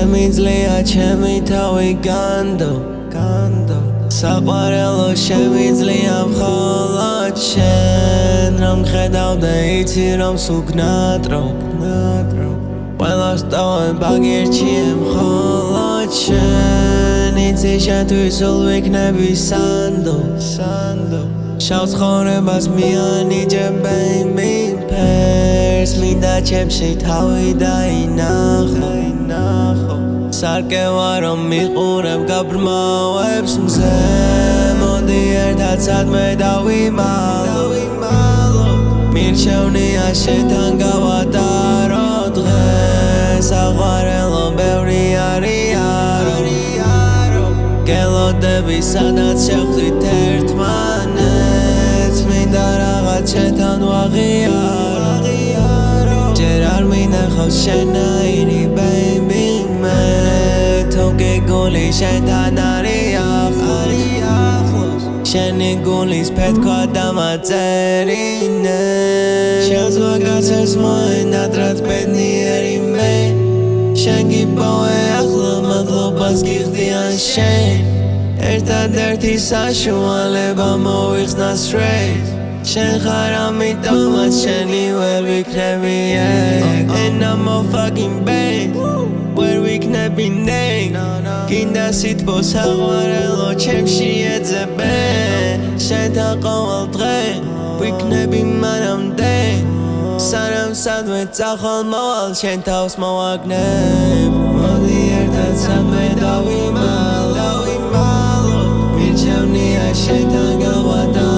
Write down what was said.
შემიძლია ჩემი თავი განდო საყვარელო შემიძლია მხოლოდ შენ რომ ხედავდე იცი რომ სულ გნატრო ყველას ტოვებ აგირჩიე მხოლოდ შენ იცი შენთვის სულ ვიქნები სანდო შავ ცხოვრებას მიანიჭებ baby ფერს მინდა ჩემში თავი დაინახო სარკევა რომ მიყურებ გაბრმავებს მზე მოდი ერთად სადმე დავიმალო მირჩევნია შენთან გავატარო დღეს საყვარელო ბევრი არიარო გელოდები სადაც შევხვდით ერთმანეთს მინდა რაღაც შენთან ვაღიარო ჯერ არ მინახავს შენაირი baby თუ გეგული შენთან არის ახლოს შენი გულის ფეთქვა დამაწერინე შენზვა გაცეს მოენადრად ბედნიერი მე შენ გიპოვე ახლა მადლობას გიხდიან შენ ერთადერთი საშუალება მოვიხსნა straight შენ ხარ ამიტომაც შენი ვერ ვიქნები and I'm a fucking bang ვერ ვიქნები ნეი გინდა სითბო საყვარელო ჩემში ეძებე შენთან ყოველ დღე ვიქნები მანამდე სანამ სადმე წახვალ მოვალ შენ თავს მოვაგნებ მოდი ერთად სადმე დავიმალო მირჩევნია შენთან გავატარო